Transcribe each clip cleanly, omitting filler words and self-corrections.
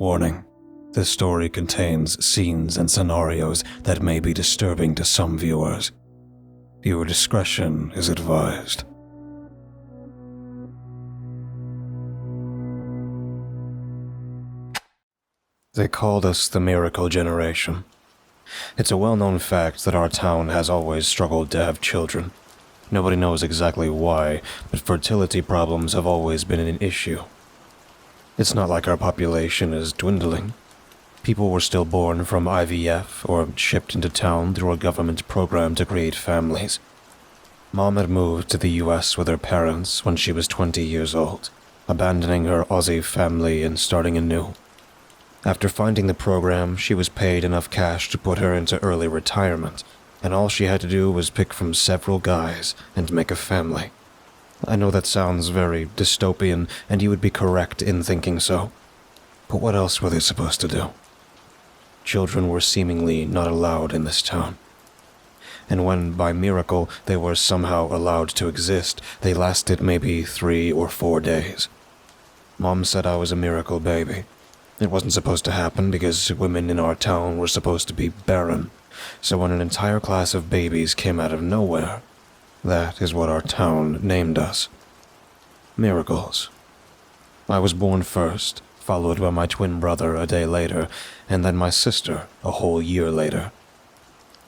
Warning: this story contains scenes and scenarios that may be disturbing to some viewers. Viewer discretion is advised. They called us the Miracle Generation. It's a well-known fact that our town has always struggled to have children. Nobody knows exactly why, but fertility problems have always been an issue. It's not like our population is dwindling. People were still born from IVF or shipped into town through a government program to create families. Mom had moved to the US with her parents when she was 20 years old, abandoning her Aussie family and starting anew. After finding the program, she was paid enough cash to put her into early retirement, and all she had to do was pick from several guys and make a family. I know that sounds very dystopian, and you would be correct in thinking so. But what else were they supposed to do? Children were seemingly not allowed in this town. And when, by miracle, they were somehow allowed to exist, they lasted maybe 3 or 4 days. Mom said I was a miracle baby. It wasn't supposed to happen because women in our town were supposed to be barren. So when an entire class of babies came out of nowhere, that is what our town named us. Miracles. I was born first, followed by my twin brother a day later, and then my sister a whole year later.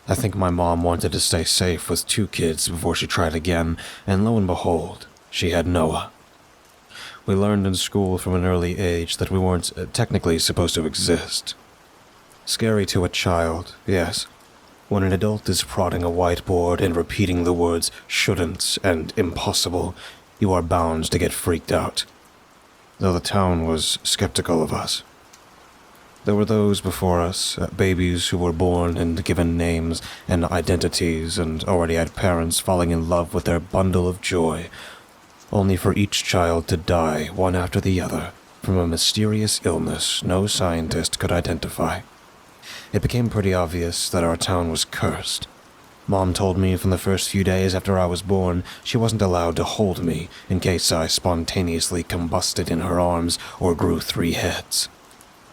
I think my mom wanted to stay safe with 2 kids before she tried again, and lo and behold, she had Noah. We learned in school from an early age that we weren't technically supposed to exist. Scary to a child, yes. When an adult is prodding a whiteboard and repeating the words shouldn't and impossible, you are bound to get freaked out. Though the town was skeptical of us. There were those before us, babies who were born and given names and identities and already had parents falling in love with their bundle of joy, only for each child to die one after the other from a mysterious illness no scientist could identify. It became pretty obvious that our town was cursed. Mom told me from the first few days after I was born she wasn't allowed to hold me in case I spontaneously combusted in her arms or grew 3 heads.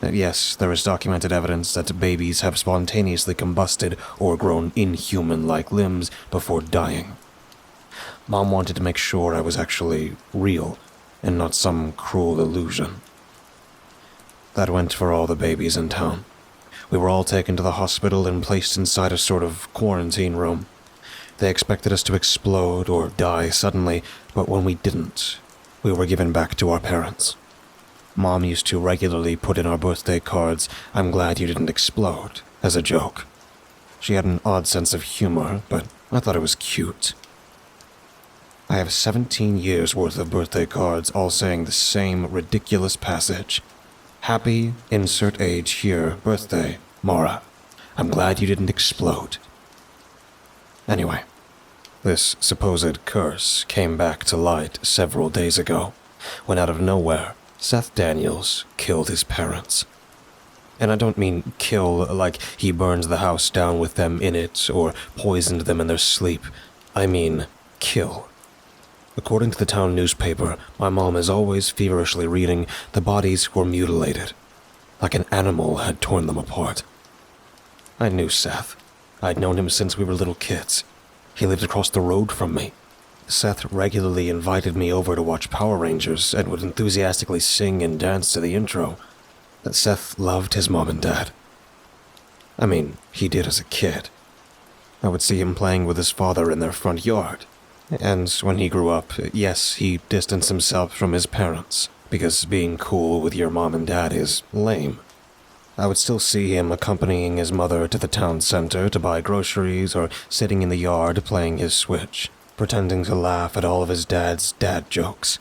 Yes, there is documented evidence that babies have spontaneously combusted or grown inhuman-like limbs before dying. Mom wanted to make sure I was actually real and not some cruel illusion. That went for all the babies in town. We were all taken to the hospital and placed inside a sort of quarantine room. They expected us to explode or die suddenly, but when we didn't, we were given back to our parents. Mom used to regularly put in our birthday cards, "I'm glad you didn't explode," as a joke. She had an odd sense of humor, but I thought it was cute. I have 17 years worth of birthday cards all saying the same ridiculous passage. Happy, insert age here, birthday, Mara. I'm glad you didn't explode. Anyway, this supposed curse came back to light several days ago, when out of nowhere, Seth Daniels killed his parents. And I don't mean kill like he burns the house down with them in it or poisoned them in their sleep. I mean kill. According to the town newspaper, my mom is always feverishly reading, the bodies were mutilated, like an animal had torn them apart. I knew Seth. I'd known him since we were little kids. He lived across the road from me. Seth regularly invited me over to watch Power Rangers and would enthusiastically sing and dance to the intro. Seth loved his mom and dad. I mean, he did as a kid. I would see him playing with his father in their front yard. And when he grew up, yes, he distanced himself from his parents, because being cool with your mom and dad is lame. I would still see him accompanying his mother to the town center to buy groceries or sitting in the yard playing his Switch, pretending to laugh at all of his dad's dad jokes.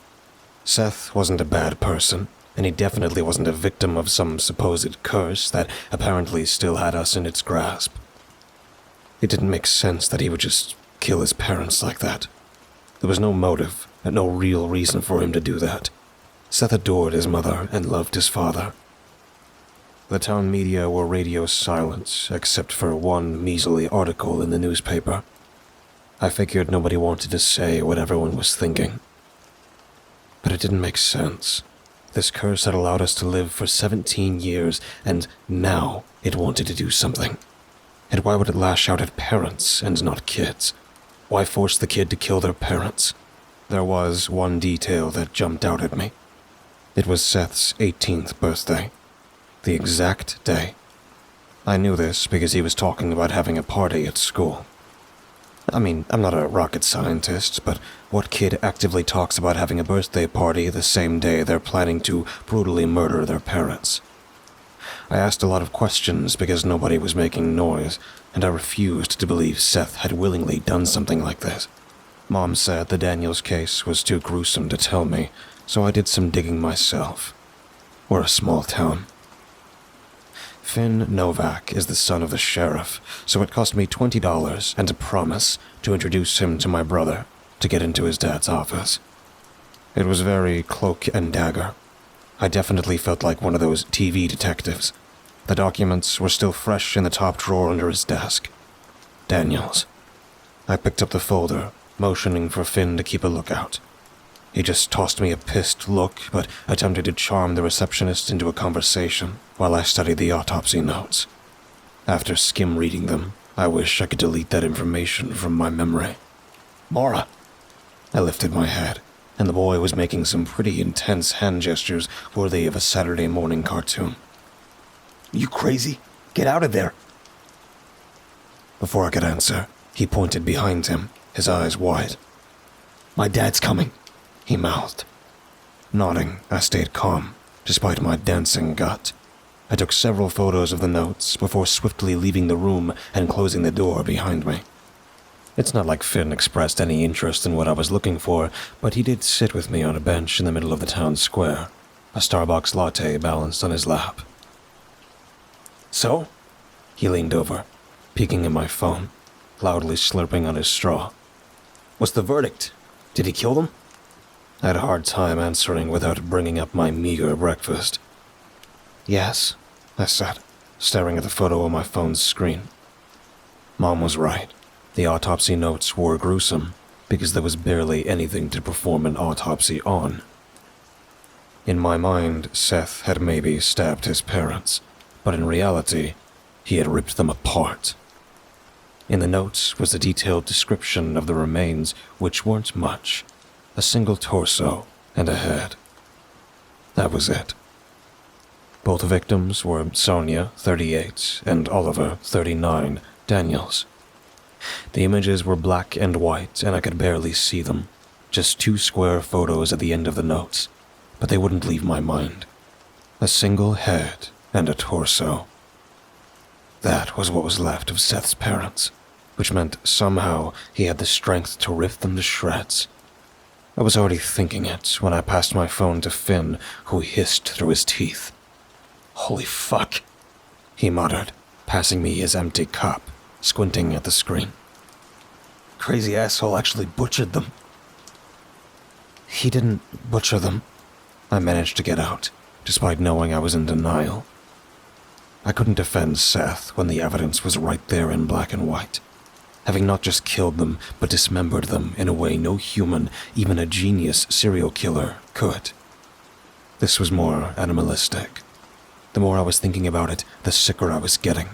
Seth wasn't a bad person, and he definitely wasn't a victim of some supposed curse that apparently still had us in its grasp. It didn't make sense that he would just kill his parents like that. There was no motive, and no real reason for him to do that. Seth adored his mother and loved his father. The town media were radio silent, except for one measly article in the newspaper. I figured nobody wanted to say what everyone was thinking. But it didn't make sense. This curse had allowed us to live for 17 years, and now it wanted to do something. And why would it lash out at parents and not kids? Why force the kid to kill their parents? There was one detail that jumped out at me. It was Seth's 18th birthday. The exact day. I knew this because he was talking about having a party at school. I mean, I'm not a rocket scientist, but what kid actively talks about having a birthday party the same day they're planning to brutally murder their parents? I asked a lot of questions because nobody was making noise, and I refused to believe Seth had willingly done something like this. Mom said the Daniels case was too gruesome to tell me, so I did some digging myself. We're a small town. Finn Novak is the son of the sheriff, so it cost me $20 and a promise to introduce him to my brother to get into his dad's office. It was very cloak and dagger. I definitely felt like one of those TV detectives. The documents were still fresh in the top drawer under his desk. Daniels. I picked up the folder, motioning for Finn to keep a lookout. He just tossed me a pissed look, but attempted to charm the receptionist into a conversation while I studied the autopsy notes. After skim-reading them, I wish I could delete that information from my memory. Mara! I lifted my head, and the boy was making some pretty intense hand gestures worthy of a Saturday morning cartoon. You crazy? Get out of there! Before I could answer, he pointed behind him, his eyes wide. My dad's coming, he mouthed. Nodding, I stayed calm, despite my dancing gut. I took several photos of the notes before swiftly leaving the room and closing the door behind me. It's not like Finn expressed any interest in what I was looking for, but he did sit with me on a bench in the middle of the town square, a Starbucks latte balanced on his lap. So? He leaned over, peeking at my phone, loudly slurping on his straw. What's the verdict? Did he kill them? I had a hard time answering without bringing up my meager breakfast. Yes, I said, staring at the photo on my phone's screen. Mom was right. The autopsy notes were gruesome because there was barely anything to perform an autopsy on. In my mind, Seth had maybe stabbed his parents, but in reality, he had ripped them apart. In the notes was a detailed description of the remains, which weren't much. A single torso and a head. That was it. Both victims were Sonia, 38, and Oliver, 39, Daniels. The images were black and white, and I could barely see them. Just 2 square photos at the end of the notes, but they wouldn't leave my mind. A single head and a torso. That was what was left of Seth's parents, which meant somehow he had the strength to rip them to shreds. I was already thinking it when I passed my phone to Finn, who hissed through his teeth. Holy fuck, he muttered, passing me his empty cup, squinting at the screen. Crazy asshole actually butchered them. He didn't butcher them, I managed to get out, despite knowing I was in denial. I couldn't defend Seth when the evidence was right there in black and white. Having not just killed them, but dismembered them in a way no human, even a genius serial killer, could. This was more animalistic. The more I was thinking about it, the sicker I was getting.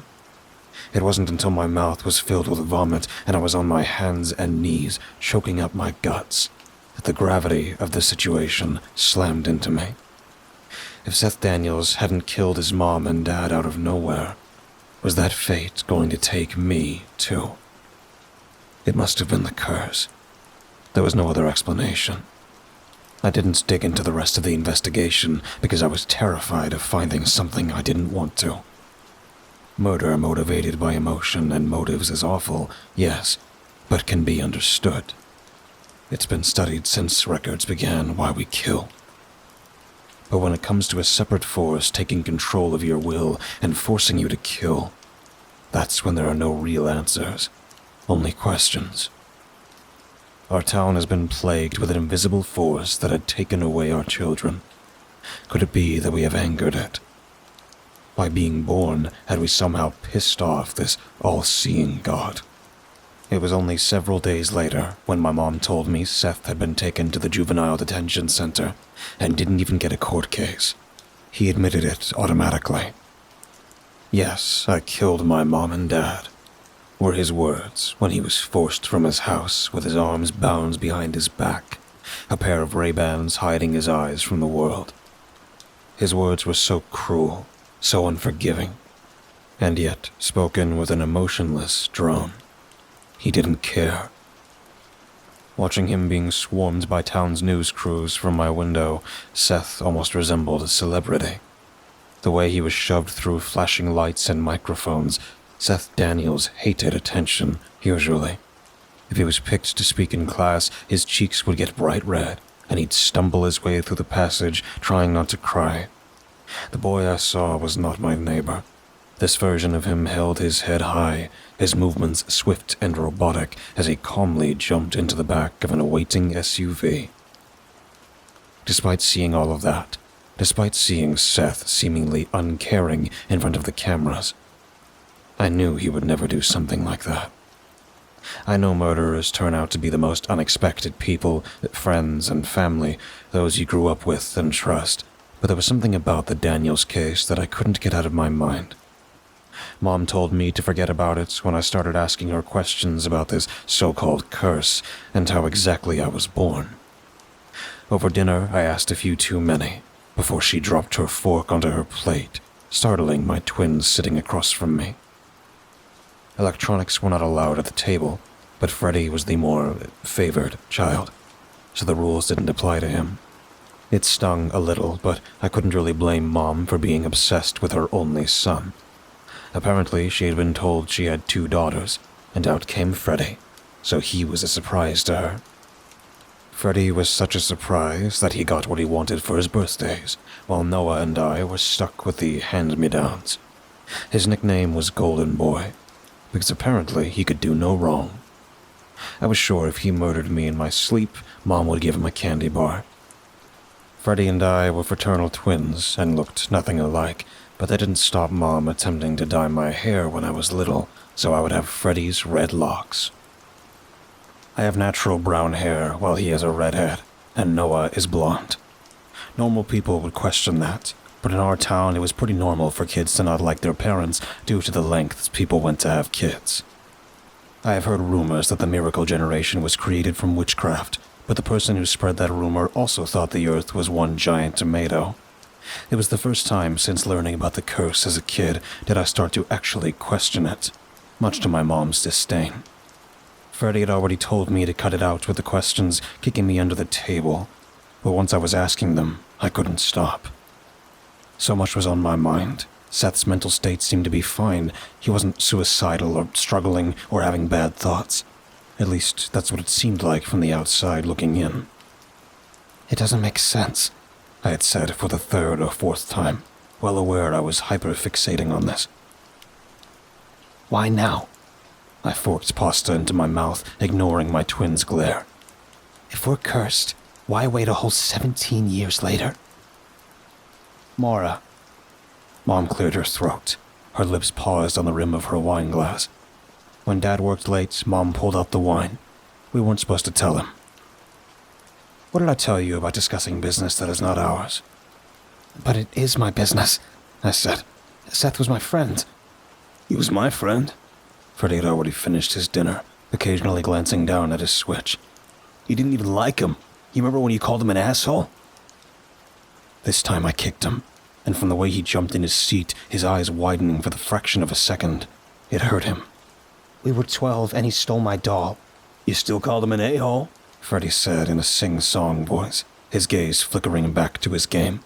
It wasn't until my mouth was filled with vomit and I was on my hands and knees, choking up my guts, that the gravity of the situation slammed into me. If Seth Daniels hadn't killed his mom and dad out of nowhere, was that fate going to take me, too? It must have been the curse. There was no other explanation. I didn't dig into the rest of the investigation because I was terrified of finding something I didn't want to. Murder motivated by emotion and motives is awful, yes, but can be understood. It's been studied since records began why we kill. But when it comes to a separate force taking control of your will and forcing you to kill, that's when there are no real answers. Only questions. Our town has been plagued with an invisible force that had taken away our children. Could it be that we have angered it? By being born, had we somehow pissed off this all-seeing God? It was only several days later when my mom told me Seth had been taken to the juvenile detention center and didn't even get a court case. He admitted it automatically. "Yes, I killed my mom and dad," were his words when he was forced from his house with his arms bound behind his back, a pair of Ray-Bans hiding his eyes from the world. His words were so cruel, so unforgiving, and yet spoken with an emotionless drone. He didn't care. Watching him being swarmed by town's news crews from my window, Seth almost resembled a celebrity. The way he was shoved through flashing lights and microphones, Seth Daniels hated attention, usually. If he was picked to speak in class, his cheeks would get bright red, and he'd stumble his way through the passage, trying not to cry. The boy I saw was not my neighbor. This version of him held his head high, his movements swift and robotic as he calmly jumped into the back of an awaiting SUV. Despite seeing all of that, despite seeing Seth seemingly uncaring in front of the cameras, I knew he would never do something like that. I know murderers turn out to be the most unexpected people, friends and family, those you grew up with and trust, but there was something about the Daniels case that I couldn't get out of my mind. Mom told me to forget about it when I started asking her questions about this so-called curse and how exactly I was born. Over dinner, I asked a few too many before she dropped her fork onto her plate, startling my twins sitting across from me. Electronics were not allowed at the table, but Freddie was the more favored child, so the rules didn't apply to him. It stung a little, but I couldn't really blame Mom for being obsessed with her only son. Apparently, she had been told she had 2 daughters, and out came Freddie, so he was a surprise to her. Freddie was such a surprise that he got what he wanted for his birthdays, while Noah and I were stuck with the hand-me-downs. His nickname was Golden Boy, because apparently he could do no wrong. I was sure if he murdered me in my sleep, Mom would give him a candy bar. Freddie and I were fraternal twins and looked nothing alike, but that didn't stop Mom attempting to dye my hair when I was little, so I would have Freddie's red locks. I have natural brown hair while he has a redhead, and Noah is blonde. Normal people would question that, but in our town it was pretty normal for kids to not like their parents due to the lengths people went to have kids. I have heard rumors that the miracle generation was created from witchcraft, but the person who spread that rumor also thought the earth was one giant tomato. It was the first time since learning about the curse as a kid did I start to actually question it, much to my mom's disdain. Freddie had already told me to cut it out with the questions, kicking me under the table, but once I was asking them, I couldn't stop. So much was on my mind. Seth's mental state seemed to be fine. He wasn't suicidal or struggling or having bad thoughts. At least, that's what it seemed like from the outside looking in. "It doesn't make sense," I had said for the 3rd or 4th time, well aware I was hyper-fixating on this. "Why now?" I forked pasta into my mouth, ignoring my twins' glare. "If we're cursed, why wait a whole 17 years later?" "Maura." Mom cleared her throat. Her lips paused on the rim of her wine glass. When Dad worked late, Mom pulled out the wine. We weren't supposed to tell him. "What did I tell you about discussing business that is not ours?" "But it is my business," I said. "Seth was my friend." "He was my friend?" Freddie had already finished his dinner, occasionally glancing down at his Switch. "You didn't even like him. You remember when you called him an asshole?" This time I kicked him, and from the way he jumped in his seat, his eyes widening for the fraction of a second, it hurt him. "We were 12 and he stole my doll." "You still called him an a-hole?" Freddie said in a sing-song voice, his gaze flickering back to his game.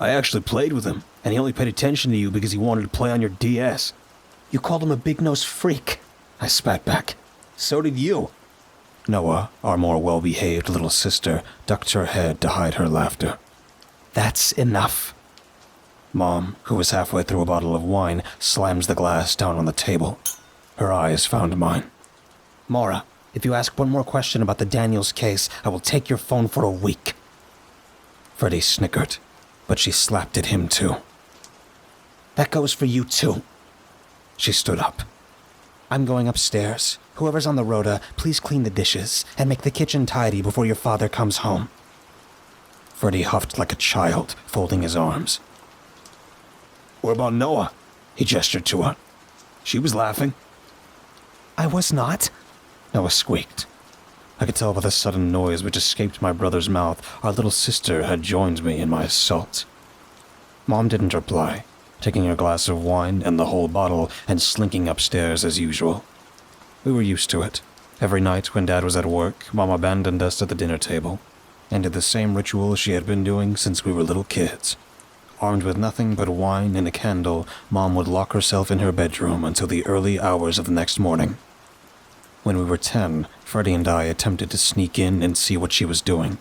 "I actually played with him, and he only paid attention to you because he wanted to play on your DS. "You called him a big-nosed freak," I spat back. "So did you." Noah, our more well-behaved little sister, ducked her head to hide her laughter. "That's enough." Mom, who was halfway through a bottle of wine, slams the glass down on the table. Her eyes found mine. "Maura, if you ask one more question about the Daniels case, I will take your phone for a week." Freddie snickered, but she slapped at him too. "That goes for you too." She stood up. "I'm going upstairs. Whoever's on the rota, please clean the dishes and make the kitchen tidy before your father comes home. Freddie huffed like a child, folding his arms. What about Noah? He gestured to her. She was laughing. I was not. Noah squeaked. I could tell by the sudden noise which escaped my brother's mouth our little sister had joined me in my assault. Mom didn't reply, taking her glass of wine and the whole bottle and slinking upstairs as usual. We were used to it. Every night when Dad was at work, Mom abandoned us at the dinner table and did the same ritual she had been doing since we were little kids. Armed with nothing but wine and a candle, Mom would lock herself in her bedroom until the early hours of the next morning. When we were 10, Freddie and I attempted to sneak in and see what she was doing.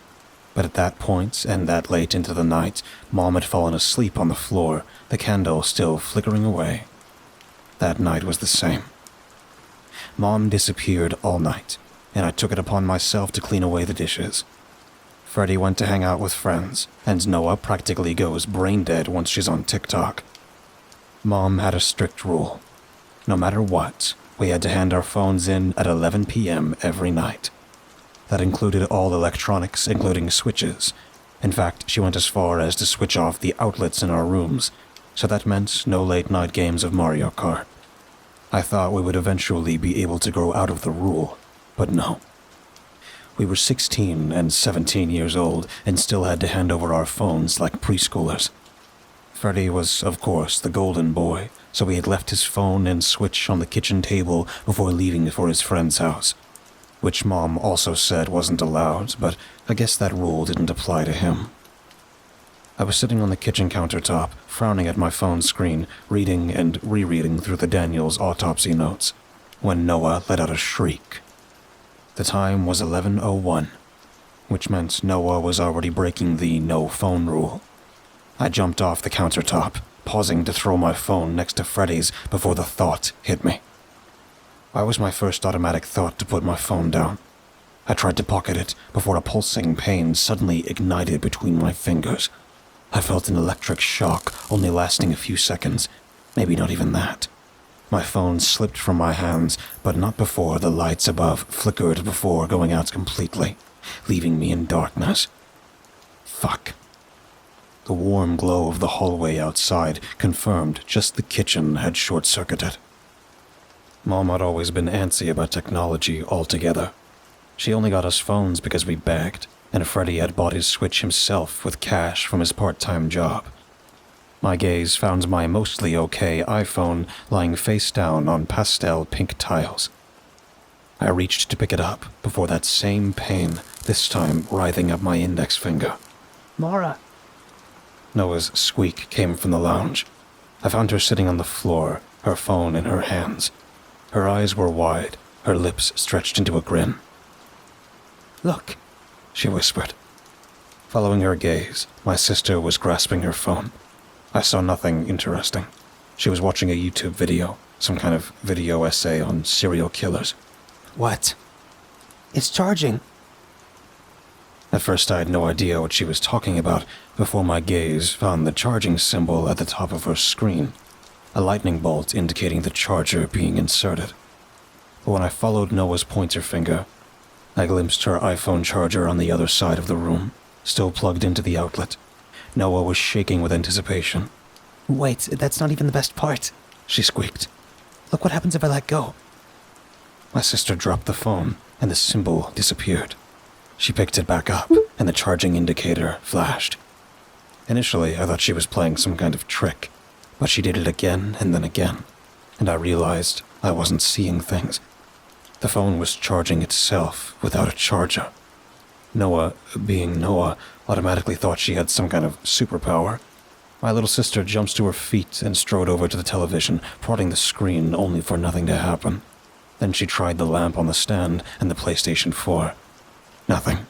But at that point, and that late into the night, Mom had fallen asleep on the floor, the candle still flickering away. That night was the same. Mom disappeared all night, and I took it upon myself to clean away the dishes. Freddie went to hang out with friends, and Noah practically goes brain dead once she's on TikTok. Mom had a strict rule. No matter what, we had to hand our phones in at 11 p.m. every night. That included all electronics, including switches. In fact, she went as far as to switch off the outlets in our rooms, so that meant no late-night games of Mario Kart. I thought we would eventually be able to grow out of the rule, but no. We were 16 and 17 years old and still had to hand over our phones like preschoolers. Freddie was, of course, the golden boy, so he had left his phone and switch on the kitchen table before leaving for his friend's house, which Mom also said wasn't allowed, but I guess that rule didn't apply to him. I was sitting on the kitchen countertop, frowning at my phone screen, reading and rereading through the Daniels autopsy notes, when Noah let out a shriek. The time was 11:01, which meant Noah was already breaking the no phone rule. I jumped off the countertop, pausing to throw my phone next to Freddie's before the thought hit me. Why was my first automatic thought to put my phone down? I tried to pocket it before a pulsing pain suddenly ignited between my fingers. I felt an electric shock, only lasting a few seconds, maybe not even that. My phone slipped from my hands, but not before the lights above flickered before going out completely, leaving me in darkness. Fuck. The warm glow of the hallway outside confirmed just the kitchen had short-circuited. Mom had always been antsy about technology altogether. She only got us phones because we begged, and Freddie had bought his Switch himself with cash from his part-time job. My gaze found my mostly okay iPhone lying face down on pastel pink tiles. I reached to pick it up before that same pain, this time writhing up my index finger. Mara. Noah's squeak came from the lounge. I found her sitting on the floor, her phone in her hands. Her eyes were wide, her lips stretched into a grin. Look, she whispered. Following her gaze, my sister was grasping her phone. I saw nothing interesting. She was watching a YouTube video, some kind of video essay on serial killers. What? It's charging. At first I had no idea what she was talking about before my gaze found the charging symbol at the top of her screen, a lightning bolt indicating the charger being inserted. But when I followed Noah's pointer finger, I glimpsed her iPhone charger on the other side of the room, still plugged into the outlet. Noah was shaking with anticipation. Wait, that's not even the best part, she squeaked. Look what happens if I let go. My sister dropped the phone, and the symbol disappeared. She picked it back up, and the charging indicator flashed. Initially, I thought she was playing some kind of trick, but she did it again and then again, and I realized I wasn't seeing things. The phone was charging itself without a charger. Noah, being Noah, automatically thought she had some kind of superpower. My little sister jumps to her feet and strode over to the television, prodding the screen only for nothing to happen. Then she tried the lamp on the stand and the PlayStation 4. Nothing.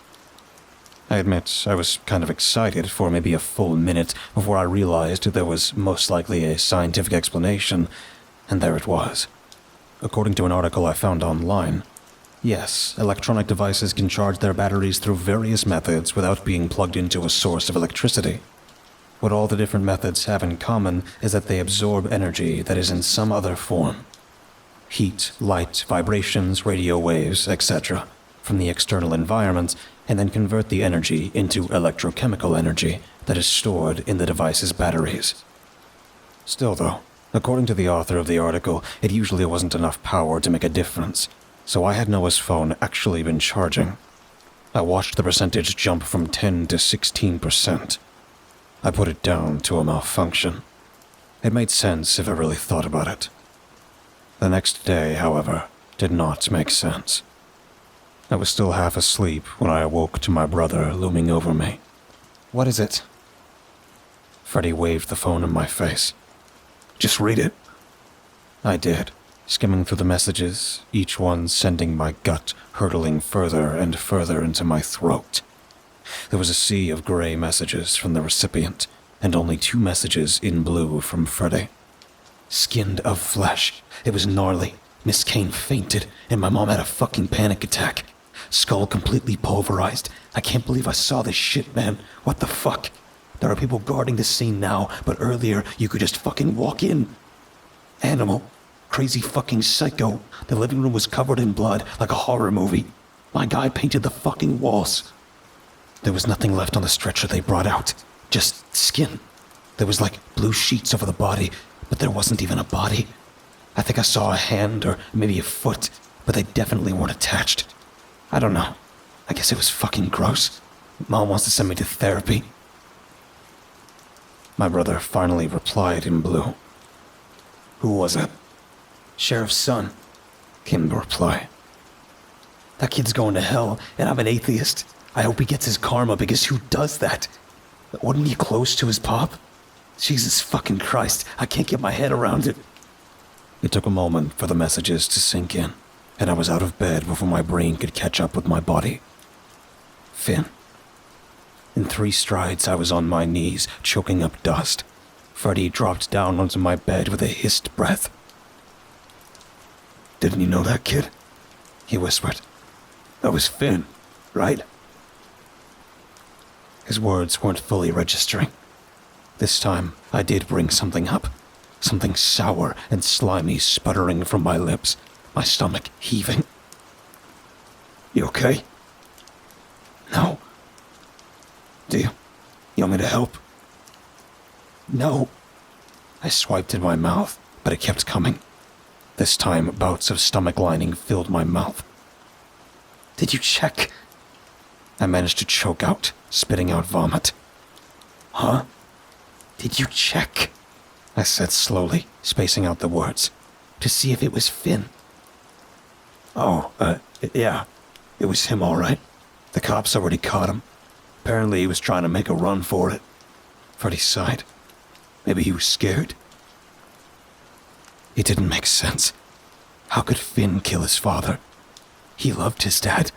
I admit I was kind of excited for maybe a full minute before I realized there was most likely a scientific explanation, and there it was. According to an article I found online, yes, electronic devices can charge their batteries through various methods without being plugged into a source of electricity. What all the different methods have in common is that they absorb energy that is in some other form. heat, light, vibrations, radio waves, etc., from the external environment, and then convert the energy into electrochemical energy that is stored in the device's batteries. Still though, according to the author of the article, it usually wasn't enough power to make a difference, so I had Noah's phone actually been charging. I watched the percentage jump from 10 to 16%. I put it down to a malfunction. It made sense if I really thought about it. The next day, however, did not make sense. I was still half asleep when I awoke to my brother looming over me. What is it? Freddie waved the phone in my face. Just read it. I did, skimming through the messages, each one sending my gut hurtling further and further into my throat. There was a sea of gray messages from the recipient, and only 2 messages in blue from Freddie. Skinned of flesh. It was gnarly. Miss Kane fainted, and my mom had a fucking panic attack. Skull completely pulverized. I can't believe I saw this shit, man. What the fuck? There are people guarding the scene now, but earlier you could just fucking walk in. Animal. Crazy fucking psycho. The living room was covered in blood, like a horror movie. My guy painted the fucking walls. There was nothing left on the stretcher they brought out. Just skin. There was like blue sheets over the body, but there wasn't even a body. I think I saw a hand or maybe a foot, but they definitely weren't attached. I don't know. I guess it was fucking gross. Mom wants to send me to therapy. My brother finally replied in blue. Who was it? Sheriff's son, came the reply. That kid's going to hell, and I'm an atheist. I hope he gets his karma, because who does that? Wasn't he close to his pop? Jesus fucking Christ, I can't get my head around it. It took a moment for the messages to sink in, and I was out of bed before my brain could catch up with my body. Finn. In 3 strides, I was on my knees, choking up dust. Freddie dropped down onto my bed with a hissed breath. Didn't you know that kid? He whispered. That was Finn, right? His words weren't fully registering. This time, I did bring something up. Something sour and slimy sputtering from my lips, my stomach heaving. You okay? No. Do you want me to help? No. I swiped in my mouth, but it kept coming. This time, bouts of stomach lining filled my mouth. Did you check? I managed to choke out, spitting out vomit. Huh? Did you check? I said slowly, spacing out the words, to see if it was Finn. Oh, yeah. It was him, all right. The cops already caught him. Apparently he was trying to make a run for it. Freddie sighed. Maybe he was scared. It didn't make sense. How could Finn kill his father? He loved his dad.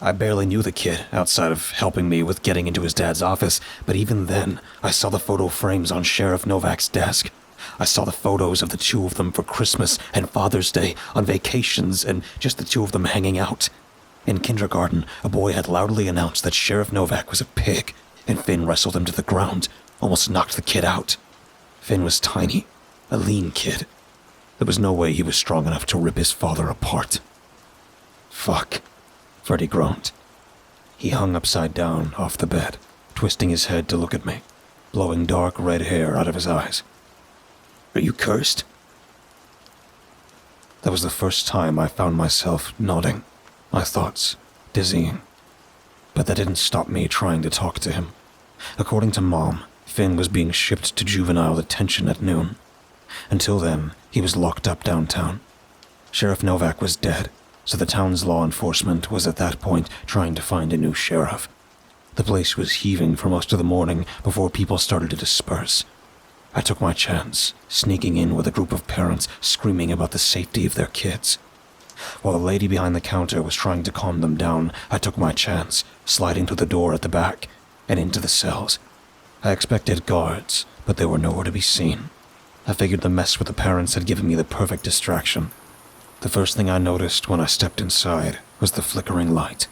I barely knew the kid, outside of helping me with getting into his dad's office, but even then, I saw the photo frames on Sheriff Novak's desk. I saw the photos of the 2 of them for Christmas and Father's Day, on vacations, and just the 2 of them hanging out. In kindergarten, a boy had loudly announced that Sheriff Novak was a pig, and Finn wrestled him to the ground, almost knocked the kid out. Finn was tiny, a lean kid. There was no way he was strong enough to rip his father apart. Fuck, Freddie groaned. He hung upside down off the bed, twisting his head to look at me, blowing dark red hair out of his eyes. Are you cursed? That was the first time I found myself nodding, my thoughts dizzying. But that didn't stop me trying to talk to him. According to Mom, Finn was being shipped to juvenile detention at noon. Until then, he was locked up downtown. Sheriff Novak was dead, so the town's law enforcement was at that point trying to find a new sheriff. The place was heaving for most of the morning before people started to disperse. I took my chance, sneaking in with a group of parents screaming about the safety of their kids. While the lady behind the counter was trying to calm them down, I took my chance, sliding through the door at the back and into the cells. I expected guards, but they were nowhere to be seen. I figured the mess with the parents had given me the perfect distraction. The first thing I noticed when I stepped inside was the flickering light,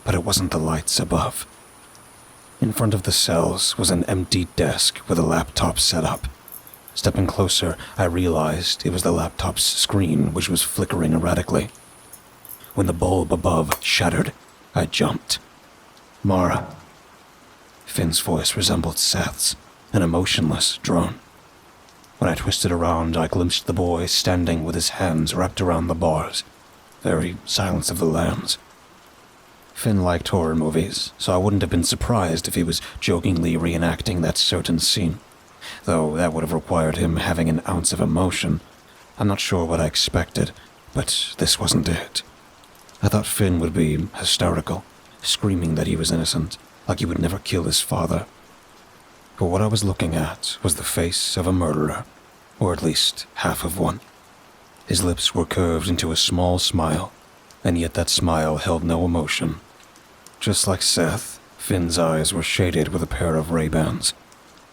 but it wasn't the lights above. In front of the cells was an empty desk with a laptop set up. Stepping closer, I realized it was the laptop's screen, which was flickering erratically. When the bulb above shattered, I jumped. Mara. Finn's voice resembled Seth's, an emotionless drone. When I twisted around, I glimpsed the boy standing with his hands wrapped around the bars. Very Silence of the Lambs. Finn liked horror movies, so I wouldn't have been surprised if he was jokingly reenacting that certain scene, though that would have required him having an ounce of emotion. I'm not sure what I expected, but this wasn't it. I thought Finn would be hysterical, screaming that he was innocent, like he would never kill his father. But what I was looking at was the face of a murderer, or at least half of one. His lips were curved into a small smile, and yet that smile held no emotion. Just like Seth, Finn's eyes were shaded with a pair of Ray-Bans.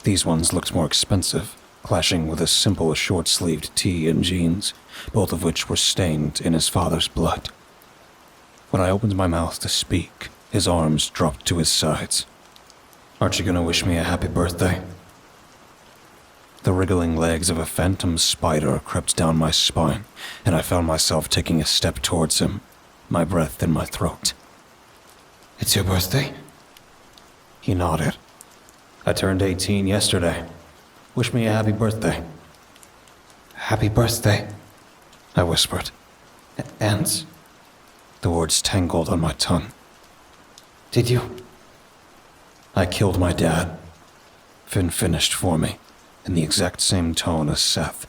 These ones looked more expensive, clashing with a simple short-sleeved tee and jeans, both of which were stained in his father's blood. When I opened my mouth to speak, his arms dropped to his sides. "Aren't you gonna wish me a happy birthday?" The wriggling legs of a phantom spider crept down my spine, and I found myself taking a step towards him, my breath in my throat. "It's your birthday?" He nodded. "I turned 18 yesterday. Wish me a happy birthday." "Happy birthday," I whispered. "And..." The words tangled on my tongue. "Did you..." "I killed my dad," Finn finished for me, in the exact same tone as Seth.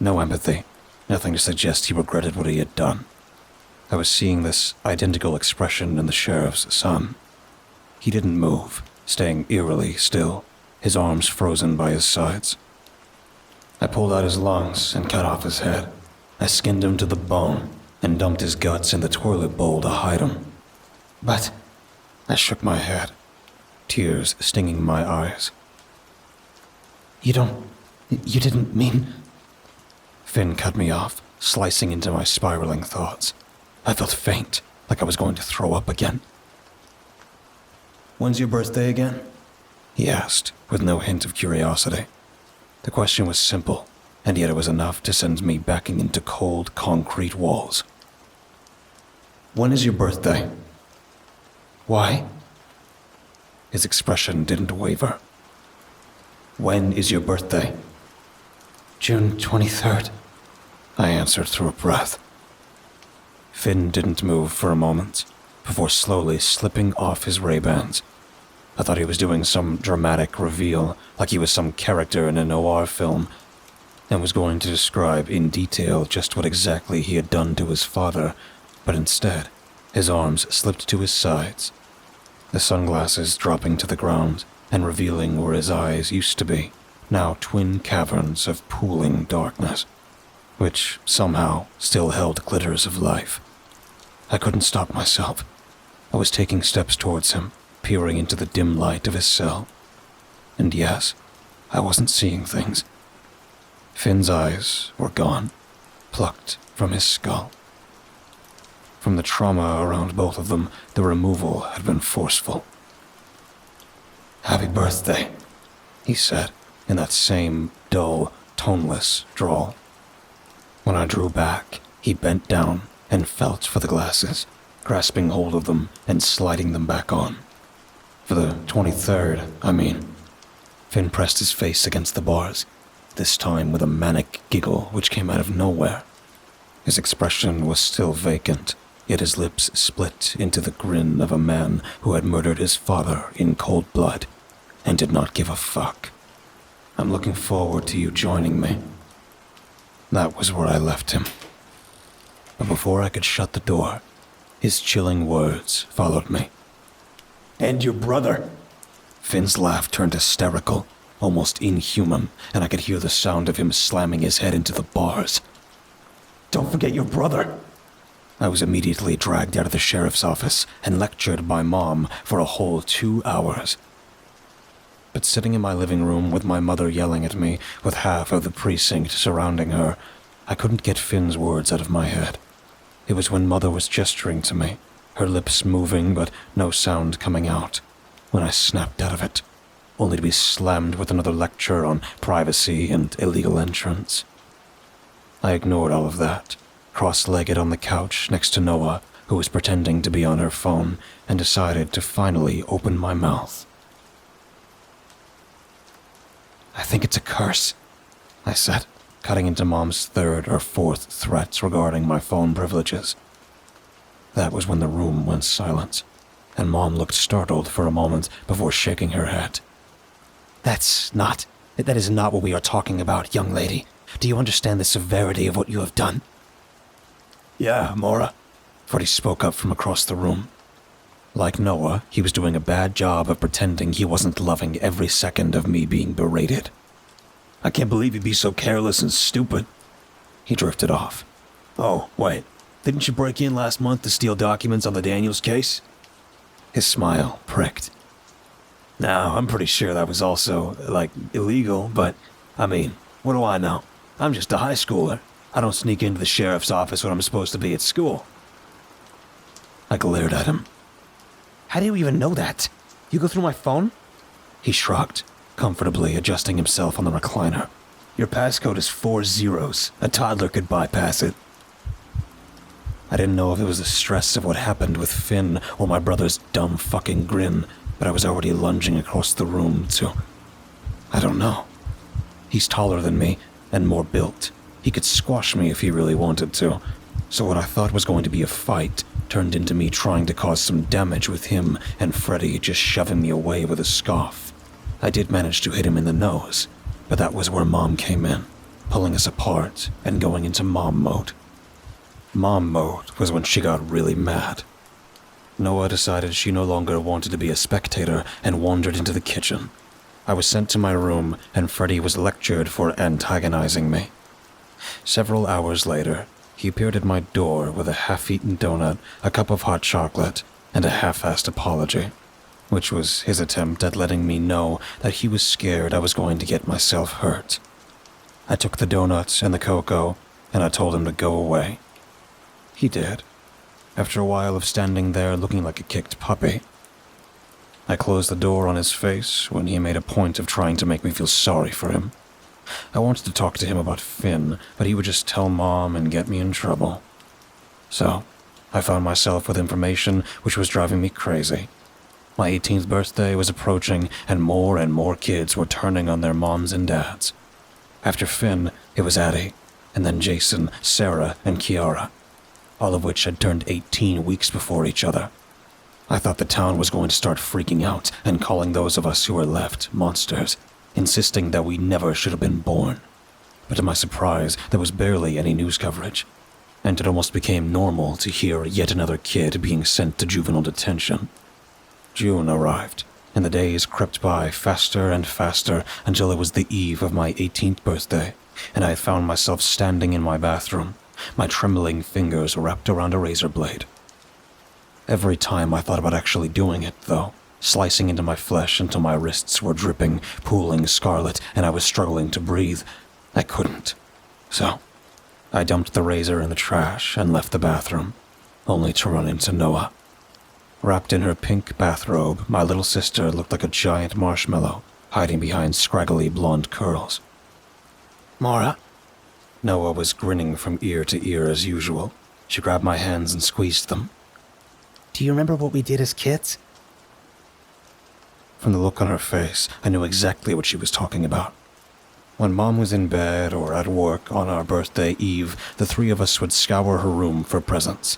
No empathy, nothing to suggest he regretted what he had done. I was seeing this identical expression in the sheriff's son. He didn't move, staying eerily still, his arms frozen by his sides. I pulled out his lungs and cut off his head. I skinned him to the bone and dumped his guts in the toilet bowl to hide him. But I shook my head, tears stinging my eyes. You didn't mean..." Finn cut me off, slicing into my spiraling thoughts. I felt faint, like I was going to throw up again. "When's your birthday again?" he asked, with no hint of curiosity. The question was simple, and yet it was enough to send me backing into cold, concrete walls. "When is your birthday?" "Why?" His expression didn't waver. "When is your birthday?" "June 23rd, I answered through a breath. Finn didn't move for a moment, before slowly slipping off his Ray-Bans. I thought he was doing some dramatic reveal, like he was some character in a noir film, and was going to describe in detail just what exactly he had done to his father, but instead, his arms slipped to his sides, the sunglasses dropping to the ground and revealing where his eyes used to be, now twin caverns of pooling darkness, which somehow still held glitters of life. I couldn't stop myself. I was taking steps towards him, peering into the dim light of his cell. And yes, I wasn't seeing things. Finn's eyes were gone, plucked from his skull. From the trauma around both of them, the removal had been forceful. "Happy birthday," he said, in that same dull, toneless drawl. When I drew back, he bent down and felt for the glasses, grasping hold of them and sliding them back on. "For the 23rd, I mean." Finn pressed his face against the bars, this time with a manic giggle which came out of nowhere. His expression was still vacant, yet his lips split into the grin of a man who had murdered his father in cold blood and did not give a fuck. "I'm looking forward to you joining me." That was where I left him. But before I could shut the door, his chilling words followed me. "And your brother." Finn's laugh turned hysterical, almost inhuman, and I could hear the sound of him slamming his head into the bars. "Don't forget your brother." I was immediately dragged out of the sheriff's office and lectured by Mom for a whole 2 hours. But sitting in my living room with my mother yelling at me, with half of the precinct surrounding her, I couldn't get Finn's words out of my head. It was when Mother was gesturing to me, her lips moving but no sound coming out, when I snapped out of it. only to be slammed with another lecture on privacy and illegal entrance. I ignored all of that, cross-legged on the couch next to Noah, who was pretending to be on her phone, and decided to finally open my mouth. "I think it's a curse," I said, cutting into Mom's third or fourth threats regarding my phone privileges. That was when the room went silent, and Mom looked startled for a moment before shaking her head. That is not what we are talking about, young lady. Do you understand the severity of what you have done?" Yeah, Mora. Freddie spoke up from across the room. Like Noah, he was doing a bad job of pretending he wasn't loving every second of me being berated. I can't believe you'd be so careless and stupid. He drifted off. Oh, wait. Didn't you break in last month to steal documents on the Daniels case? His smile pricked. No, I'm pretty sure that was also, illegal, but, I mean, what do I know? I'm just a high schooler. I don't sneak into the sheriff's office when I'm supposed to be at school. I glared at him. How do you even know that? You go through my phone? He shrugged, comfortably adjusting himself on the recliner. Your passcode is 4 zeros. A toddler could bypass it. I didn't know if it was the stress of what happened with Finn or my brother's dumb fucking grin, but I was already lunging across the room to... I don't know. He's taller than me and more built. He could squash me if he really wanted to. So what I thought was going to be a fight turned into me trying to cause some damage with him and Freddie just shoving me away with a scoff. I did manage to hit him in the nose, but that was where Mom came in, pulling us apart and going into Mom mode. Mom mode was when she got really mad. Noah decided she no longer wanted to be a spectator and wandered into the kitchen. I was sent to my room and Freddie was lectured for antagonizing me. Several hours later, he appeared at my door with a half-eaten donut, a cup of hot chocolate, and a half-assed apology, which was his attempt at letting me know that he was scared I was going to get myself hurt. I took the donuts and the cocoa, and I told him to go away. He did, after a while of standing there looking like a kicked puppy. I closed the door on his face when he made a point of trying to make me feel sorry for him. I wanted to talk to him about Finn, but he would just tell Mom and get me in trouble. So, I found myself with information which was driving me crazy. My 18th birthday was approaching, and more kids were turning on their moms and dads. After Finn, it was Addie, and then Jason, Sarah, and Kiara, all of which had turned 18 weeks before each other. I thought the town was going to start freaking out and calling those of us who were left monsters, insisting that we never should have been born. But to my surprise, there was barely any news coverage, and it almost became normal to hear yet another kid being sent to juvenile detention. June arrived, and the days crept by faster and faster until it was the eve of my 18th birthday, and I found myself standing in my bathroom, my trembling fingers wrapped around a razor blade. Every time I thought about actually doing it, though, slicing into my flesh until my wrists were dripping, pooling scarlet, and I was struggling to breathe, I couldn't. So, I dumped the razor in the trash and left the bathroom, only to run into Noah. Wrapped in her pink bathrobe, my little sister looked like a giant marshmallow, hiding behind scraggly blonde curls. Mara? Noah was grinning from ear to ear as usual. She grabbed my hands and squeezed them. Do you remember what we did as kids? From the look on her face, I knew exactly what she was talking about. When Mom was in bed or at work on our birthday eve, the three of us would scour her room for presents.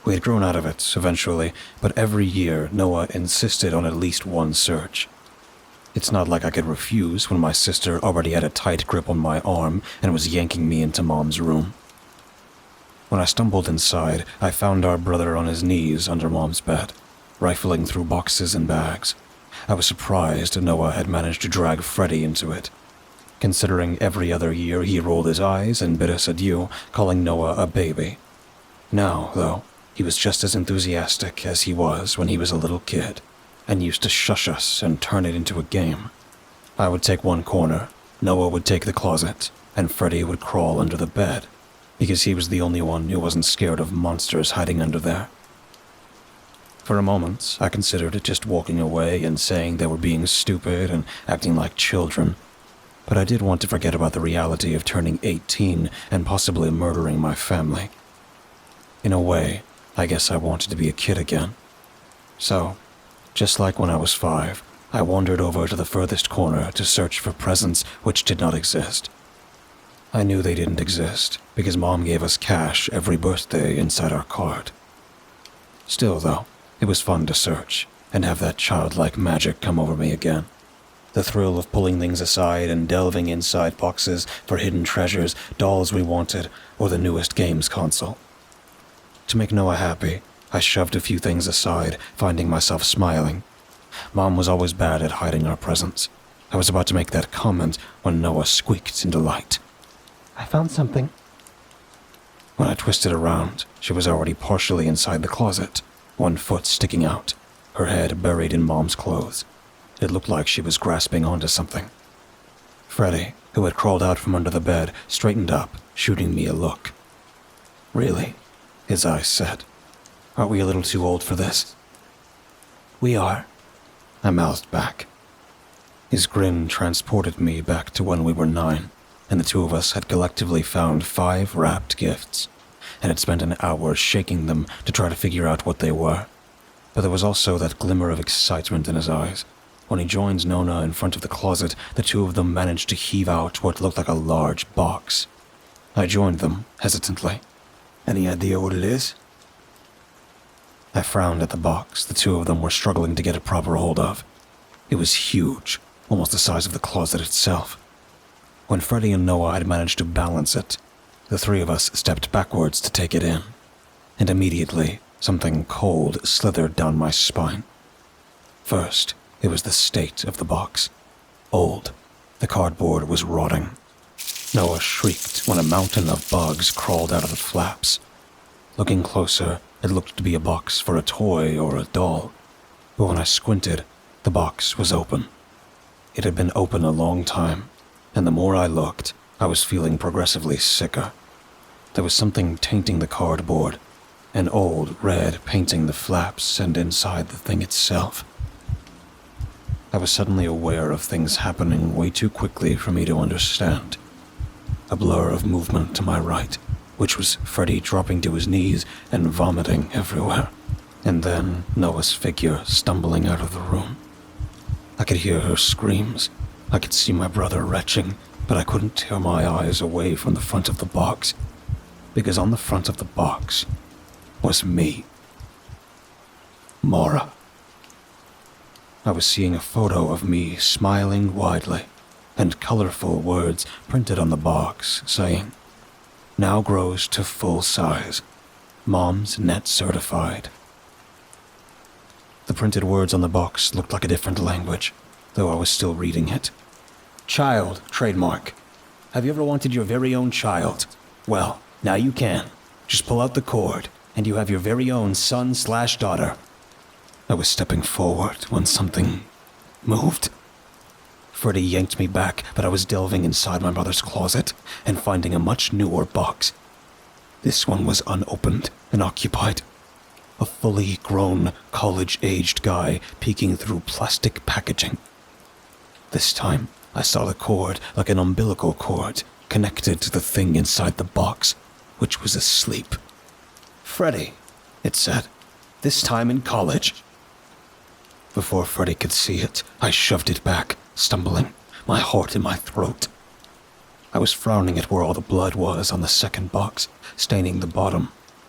We had grown out of it, eventually, but every year Noah insisted on at least one search. It's not like I could refuse when my sister already had a tight grip on my arm and was yanking me into Mom's room. When I stumbled inside, I found our brother on his knees under Mom's bed, rifling through boxes and bags. I was surprised Noah had managed to drag Freddie into it. Considering every other year he rolled his eyes and bid us adieu, calling Noah a baby. Now, though, he was just as enthusiastic as he was when he was a little kid, and used to shush us and turn it into a game. I would take one corner, Noah would take the closet, and Freddie would crawl under the bed, because he was the only one who wasn't scared of monsters hiding under there. For a moment, I considered just walking away and saying they were being stupid and acting like children. But I did want to forget about the reality of turning 18 and possibly murdering my family. In a way, I guess I wanted to be a kid again. So, just like when I was 5, I wandered over to the furthest corner to search for presents which did not exist. I knew they didn't exist because Mom gave us cash every birthday inside our card. Still, though, it was fun to search and have that childlike magic come over me again. The thrill of pulling things aside and delving inside boxes for hidden treasures, dolls we wanted, or the newest games console. To make Noah happy, I shoved a few things aside, finding myself smiling. Mom was always bad at hiding our presents. I was about to make that comment when Noah squeaked in delight. I found something. When I twisted around, she was already partially inside the closet, one foot sticking out, her head buried in Mom's clothes. It looked like she was grasping onto something. Freddy, who had crawled out from under the bed, straightened up, shooting me a look. Really? His eyes said. Aren't we a little too old for this? We are. I mouthed back. His grin transported me back to when we were 9, and the two of us had collectively found 5 wrapped gifts, and had spent an hour shaking them to try to figure out what they were. But there was also that glimmer of excitement in his eyes. When he joined Nona in front of the closet, the two of them managed to heave out what looked like a large box. I joined them, hesitantly. Any idea what it is? I frowned at the box the two of them were struggling to get a proper hold of. It was huge, almost the size of the closet itself. When Freddy and Noah had managed to balance it, the 3 of us stepped backwards to take it in, and immediately something cold slithered down my spine. First, it was the state of the box. Old. The cardboard was rotting. Noah shrieked when a mountain of bugs crawled out of the flaps. Looking closer, it looked to be a box for a toy or a doll. But when I squinted, the box was open. It had been open a long time, and the more I looked, I was feeling progressively sicker. There was something tainting the cardboard, an old red painting the flaps and inside the thing itself. I was suddenly aware of things happening way too quickly for me to understand. A blur of movement to my right, which was Freddy dropping to his knees and vomiting everywhere, and then Noah's figure stumbling out of the room. I could hear her screams. I could see my brother retching, but I couldn't tear my eyes away from the front of the box, because on the front of the box was me. Mara. I was seeing a photo of me smiling widely, and colorful words printed on the box saying, "Now grows to full size. Mom's net certified." The printed words on the box looked like a different language, though I was still reading it. Child, trademark. Have you ever wanted your very own child? Well, now you can. Just pull out the cord, and you have your very own son/daughter. I was stepping forward when something moved. Freddy yanked me back, but I was delving inside my brother's closet and finding a much newer box. This one was unopened and occupied. A fully grown, college-aged guy peeking through plastic packaging. This time, I saw the cord like an umbilical cord connected to the thing inside the box, which was asleep. "Freddy," it said, "this time in college." Before Freddy could see it, I shoved it back, stumbling, my heart in my throat. I was frowning at where all the blood was on the second box, staining the bottom,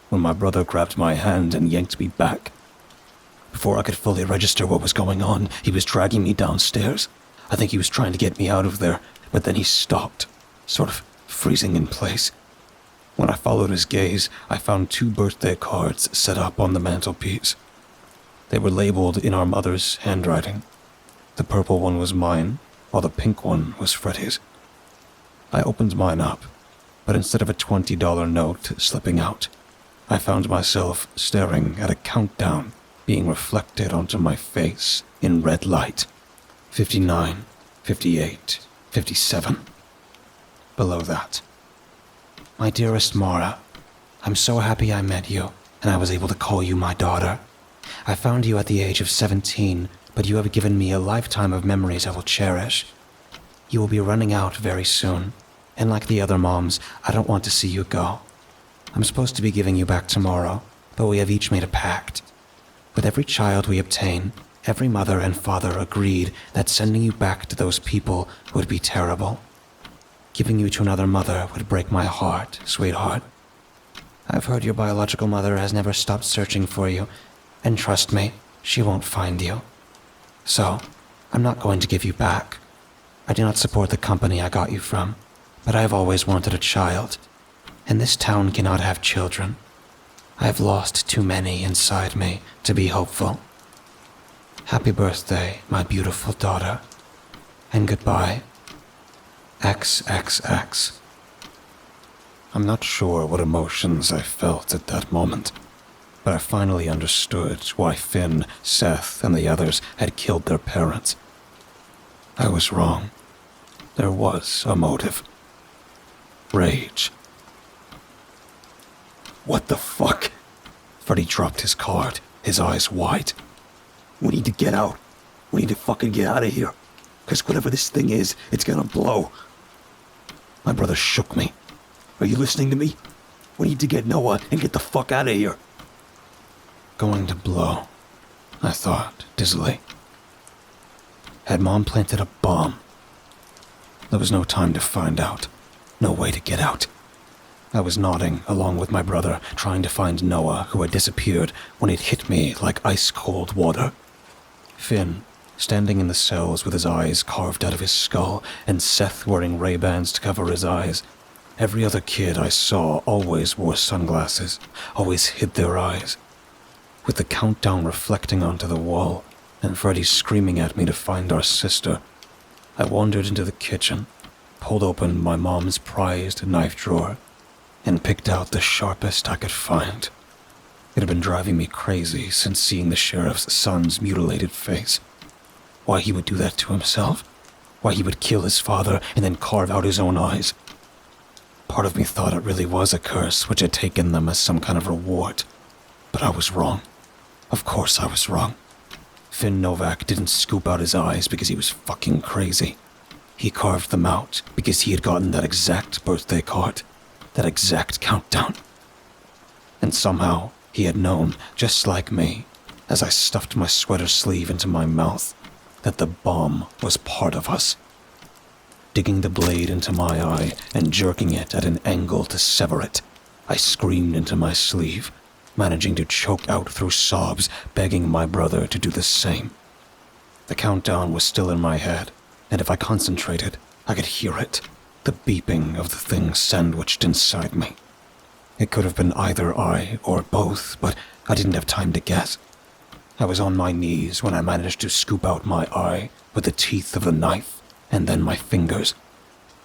when my brother grabbed my hand and yanked me back. Before I could fully register what was going on, he was dragging me downstairs. I think he was trying to get me out of there, but then he stopped, sort of freezing in place. When I followed his gaze, I found 2 birthday cards set up on the mantelpiece. They were labeled in our mother's handwriting. The purple one was mine, while the pink one was Freddy's. I opened mine up, but instead of a $20 note slipping out, I found myself staring at a countdown being reflected onto my face in red light. 59, 58, 57. Below that. My dearest Mara, I'm so happy I met you, and I was able to call you my daughter. I found you at the age of 17, but you have given me a lifetime of memories I will cherish. You will be running out very soon, and like the other moms, I don't want to see you go. I'm supposed to be giving you back tomorrow, but we have each made a pact. With every child we obtain, every mother and father agreed that sending you back to those people would be terrible. Giving you to another mother would break my heart, sweetheart. I've heard your biological mother has never stopped searching for you, and trust me, she won't find you. So, I'm not going to give you back. I do not support the company I got you from, but I have always wanted a child, and this town cannot have children. I have lost too many inside me to be hopeful. Happy birthday, my beautiful daughter, and goodbye. XXX. I'm not sure what emotions I felt at that moment, but I finally understood why Finn, Seth, and the others had killed their parents. I was wrong. There was a motive. Rage. What the fuck? Freddy dropped his card, his eyes wide. We need to get out. We need to fucking get out of here. Because whatever this thing is, it's gonna blow. My brother shook me. Are you listening to me? We need to get Noah and get the fuck out of here. Going to blow, I thought, dizzily. Had Mom planted a bomb? There was no time to find out. No way to get out. I was nodding along with my brother, trying to find Noah, who had disappeared when it hit me like ice-cold water. Finn, standing in the cells with his eyes carved out of his skull, and Seth wearing Ray-Bans to cover his eyes. Every other kid I saw always wore sunglasses, always hid their eyes. With the countdown reflecting onto the wall, and Freddy screaming at me to find our sister, I wandered into the kitchen, pulled open my mom's prized knife drawer, and picked out the sharpest I could find. It had been driving me crazy since seeing the sheriff's son's mutilated face. Why he would do that to himself? Why he would kill his father and then carve out his own eyes? Part of me thought it really was a curse which had taken them as some kind of reward. But I was wrong. Of course I was wrong. Finn Novak didn't scoop out his eyes because he was fucking crazy. He carved them out because he had gotten that exact birthday card, that exact countdown. And somehow he had known, just like me, as I stuffed my sweater sleeve into my mouth, that the bomb was part of us. Digging the blade into my eye and jerking it at an angle to sever it, I screamed into my sleeve, managing to choke out through sobs, begging my brother to do the same. The countdown was still in my head, and if I concentrated, I could hear it, the beeping of the thing sandwiched inside me. It could have been either eye or both, but I didn't have time to guess. I was on my knees when I managed to scoop out my eye with the teeth of the knife, and then my fingers.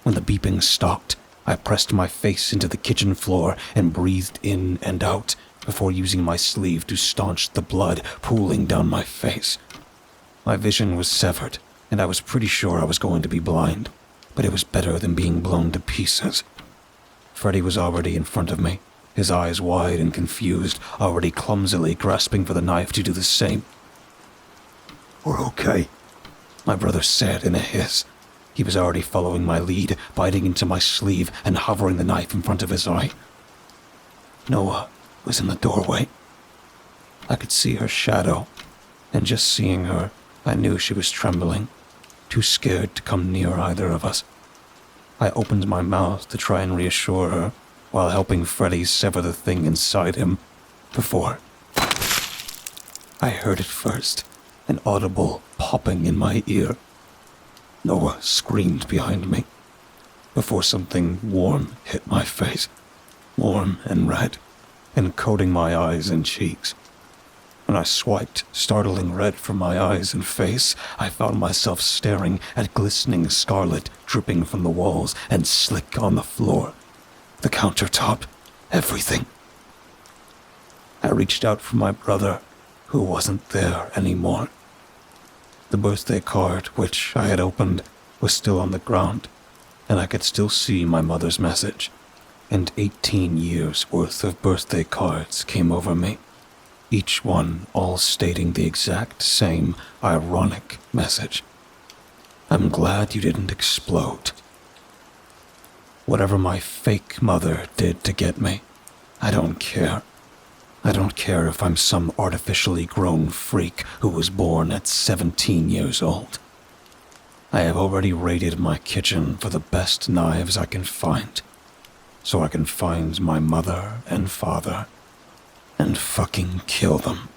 When the beeping stopped, I pressed my face into the kitchen floor and breathed in and out before using my sleeve to staunch the blood pooling down my face. My vision was severed, and I was pretty sure I was going to be blind, but it was better than being blown to pieces. Freddy was already in front of me, his eyes wide and confused, already clumsily grasping for the knife to do the same. We're okay, my brother said in a hiss. He was already following my lead, biting into my sleeve and hovering the knife in front of his eye. Noah was in the doorway. I could see her shadow, and just seeing her, I knew she was trembling, too scared to come near either of us. I opened my mouth to try and reassure her, while helping Freddy sever the thing inside him, before I heard it first, an audible popping in my ear. Noah screamed behind me, before something warm hit my face, warm and red, and coating my eyes and cheeks. When I swiped startling red from my eyes and face, I found myself staring at glistening scarlet dripping from the walls and slick on the floor. The countertop, everything. I reached out for my brother, who wasn't there anymore. The birthday card, which I had opened, was still on the ground, and I could still see my mother's message, and 18 years' worth of birthday cards came over me. Each one all stating the exact same ironic message. I'm glad you didn't explode. Whatever my fake mother did to get me, I don't care. I don't care if I'm some artificially grown freak who was born at 17 years old. I have already raided my kitchen for the best knives I can find, so I can find my mother and father and fucking kill them.